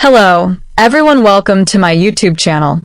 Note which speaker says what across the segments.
Speaker 1: Hello, everyone, welcome to my YouTube channel.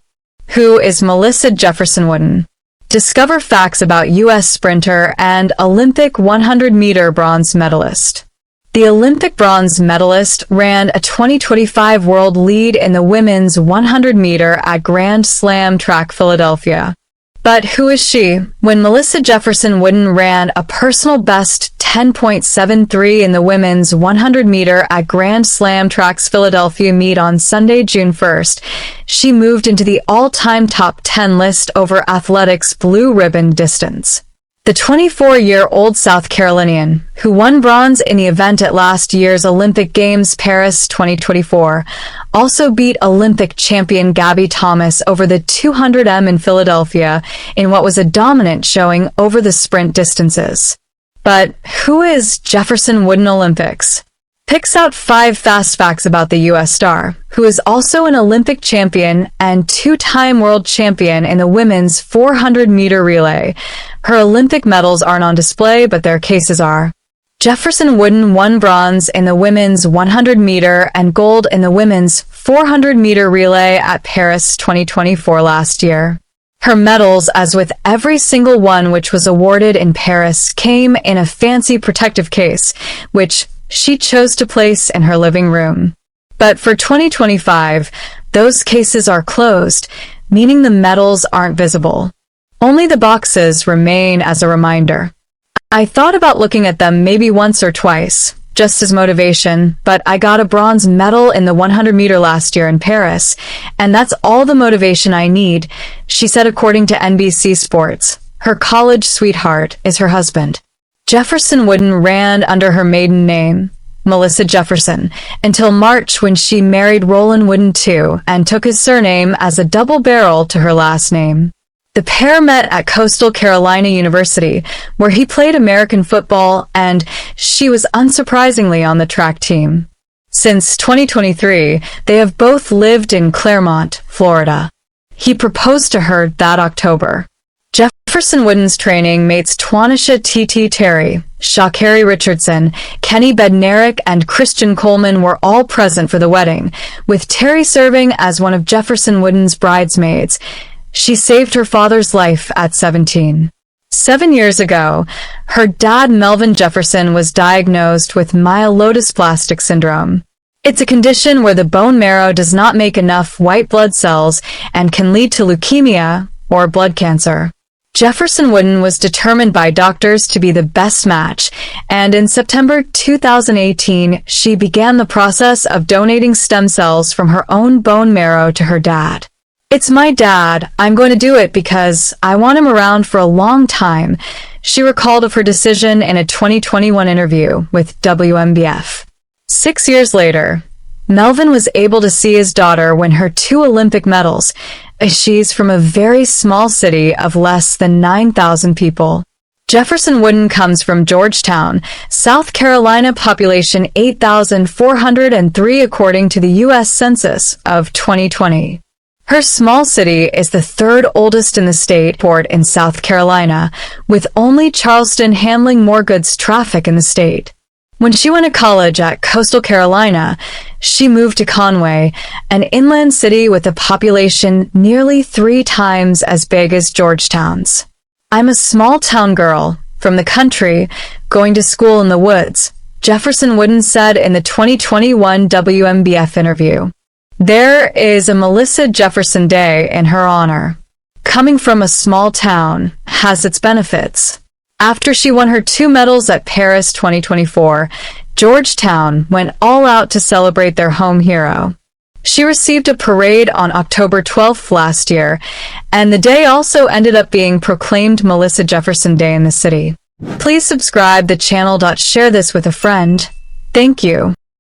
Speaker 1: Who is Melissa Jefferson-Wooden? Discover facts about U.S. sprinter and Olympic 100-meter bronze medalist. The Olympic bronze medalist ran a 2025 world lead in the women's 100-meter at Grand Slam Track Philadelphia. But who is she? When Melissa Jefferson-Wooden ran a personal best 10.73 in the women's 100-meter at Grand Slam Track's Philadelphia meet on Sunday, June 1st, she moved into the all-time top 10 list over athletics blue ribbon distance. The 24-year-old South Carolinian, who won bronze in the event at last year's Olympic Games Paris 2024, also beat Olympic champion Gabby Thomas over the 200m in Philadelphia in what was a dominant showing over the sprint distances. But who is Jefferson-Wooden Olympics? Picks out 5 fast facts about the U.S. star, who is also an Olympic champion and 2-time world champion in the women's 400-meter relay. Her Olympic medals aren't on display, but their cases are. Jefferson-Wooden won bronze in the women's 100-meter and gold in the women's 400-meter relay at Paris 2024 last year. Her medals, as with every single one which was awarded in Paris, came in a fancy protective case, which she chose to place in her living room. But for 2025, those cases are closed, meaning the medals aren't visible. Only the boxes remain as a reminder. I thought about looking at them maybe once or twice, just as motivation, but I got a bronze medal in the 100-meter last year in Paris, and that's all the motivation I need, she said, according to NBC Sports. Her college sweetheart is her husband. Jefferson-Wooden ran under her maiden name, Melissa Jefferson, until March, when she married Roland Wooden II and took his surname as a double barrel to her last name. The pair met at Coastal Carolina University, where he played American football, and she was unsurprisingly on the track team. Since 2023, they have both lived in Claremont, Florida. He proposed to her that October. Jefferson-Wooden's training mates Twanisha T.T. Terry, Sha'Carri Richardson, Kenny Bednarik, and Christian Coleman were all present for the wedding, with Terry serving as one of Jefferson-Wooden's bridesmaids. She saved her father's life at 17. 7 years ago, her dad Melvin Jefferson was diagnosed with myelodysplastic syndrome. It's a condition where the bone marrow does not make enough white blood cells and can lead to leukemia or blood cancer. Jefferson-Wooden was determined by doctors to be the best match, and in September 2018, she began the process of donating stem cells from her own bone marrow to her dad. "It's my dad. I'm going to do it because I want him around for a long time," she recalled of her decision in a 2021 interview with WMBF. 6 years later, Melvin was able to see his daughter win her 2 Olympic medals. She's from a very small city of less than 9,000 people. Jefferson-Wooden comes from Georgetown, South Carolina, population 8,403 according to the U.S. Census of 2020. Her small city is the 3rd oldest in the state port in South Carolina, with only Charleston handling more goods traffic in the state. When she went to college at Coastal Carolina, she moved to Conway, an inland city with a population nearly 3 times as big as Georgetown's. "I'm a small-town girl, from the country, going to school in the woods," Jefferson-Wooden said in the 2021 WMBF interview. There is a Melissa Jefferson Day in her honor. Coming from a small town has its benefits. After she won her 2 medals at Paris 2024, Georgetown went all out to celebrate their home hero. She received a parade on October 12th last year, and the day also ended up being proclaimed Melissa Jefferson Day in the city. Please subscribe the channel. Share this with a friend. Thank you.